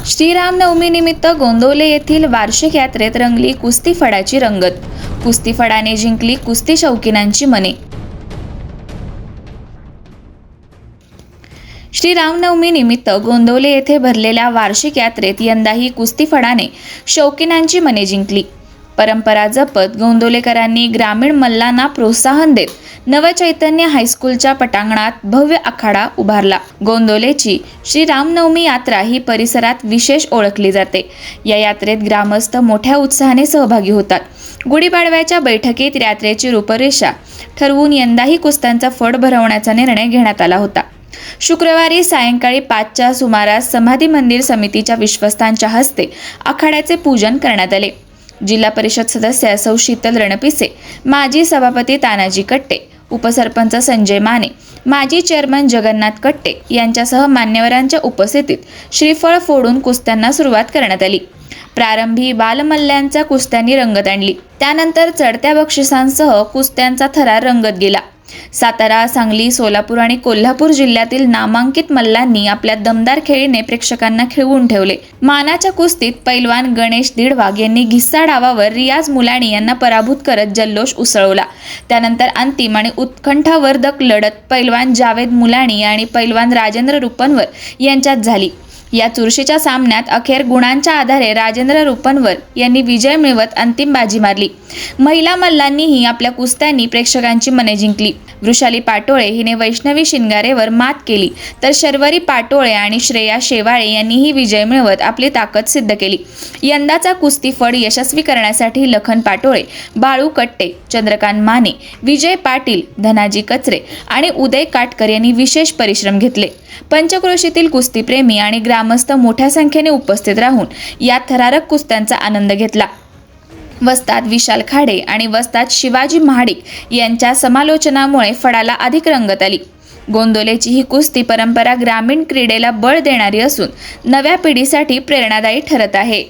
श्रीरामनवमी निमित्त गोंदवले येथील वार्षिक यात्रेत रंगली कुस्ती फडाची रंगत। कुस्ती फडाने जिंकली कुस्ती शौकीनांची मने। श्रीरामनवमी निमित्त गोंदवले येथे भरलेल्या वार्षिक यात्रेत यंदाही कुस्ती फडाने शौकीनांची मने जिंकली। परंपरा जपत गोंदवलेकरांनी ग्रामीण मल्लांना प्रोत्साहन देत नवचैतन्य हायस्कूलच्या पटांगणात भव्य आखाडा उभारला। गोंदवलेची श्री रामनवमी यात्रा ही परिसरात विशेष ओळखली जाते। या यात्रेत ग्रामस्थ मोठ्या उत्साहाने सहभागी होतात। गुढीपाडव्याच्या बैठकीत यात्रेची रूपरेषा ठरवून यंदाही कुस्त्यांचा फड भरवण्याचा निर्णय घेण्यात आला होता। शुक्रवारी सायंकाळी 5च्या सुमारास समाधी मंदिर समितीच्या विश्वस्तांच्या हस्ते आखाड्याचे पूजन करण्यात आले। जिल्हा परिषद सदस्य सौ शीतल रणपिसे, माजी सभापती तानाजी कट्टे, उपसरपंच संजय माने, माजी चेअरमन जगन्नाथ कट्टे यांच्यासह मान्यवरांच्या उपस्थितीत श्रीफळ फोडून कुस्त्यांना सुरुवात करण्यात आली। प्रारंभी बालमल्ल्यांच्या कुस्त्यांनी रंगत आणली। त्यानंतर चढत्या बक्षिसांसह कुस्त्यांचा थरार रंगत गेला। सातारा, सांगली, सोलापूर आणि कोल्हापूर जिल्ह्यातील नामांकित मल्लांनी आपल्या दमदार खेळीने प्रेक्षकांना खिळवून ठेवले। मानाच्या कुस्तीत पैलवान गणेश दिडवाग यांनी घिस्सा डावावर रियाज मुलाणी यांना पराभूत करत जल्लोष उसळवला। त्यानंतर अंतिम आणि उत्कंठावर्धक लढत पैलवान जावेद मुलाणी आणि पैलवान राजेंद्र रुपनवर यांच्यात झाली। या चुरशीच्या सामन्यात अखेर गुणांच्या आधारे राजेंद्र रुपनवर यांनी विजय मिळवत अंतिम बाजी मारली। महिला मल्लांनीही आपल्या कुस्त्यांनी प्रेक्षकांची मने जिंकली। वृषाली पाटोळे हिने वैष्णवी शिंगारेवर मात केली, तर शर्वरी पाटोळे आणि श्रेया शेवाळे यांनीही विजय मिळवत आपली ताकद सिद्ध केली। यंदाचा कुस्ती फड यशस्वी करण्यासाठी लखन पाटोळे, बाळू कट्टे, चंद्रकांत माने, विजय पाटील, धनाजी कचरे आणि उदय काटकर यांनी विशेष परिश्रम घेतले। पंचक्रोशीतील कुस्तीप्रेमी आणि ग्रामस्थ मोठ्या संख्येने उपस्थित राहून या थरारक कुस्त्यांचा आनंद घेतला। वस्ताद विशाल खाडे आणि वस्ताद शिवाजी महाडिक यांच्या समालोचनामुळे फडाला अधिक रंगत आली। गोंदवलेची ही कुस्ती परंपरा ग्रामीण क्रीडेला बळ देणारी असून नव्या पिढीसाठी प्रेरणादायी ठरत आहे।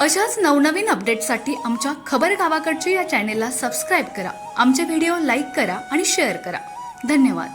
अशाच नवनवीन अपडेटसाठी आमच्या खबर गावाकडच्या या चॅनेलला सबस्क्राईब करा. आमचे व्हिडिओ लाईक करा आणि शेअर करा. धन्यवाद.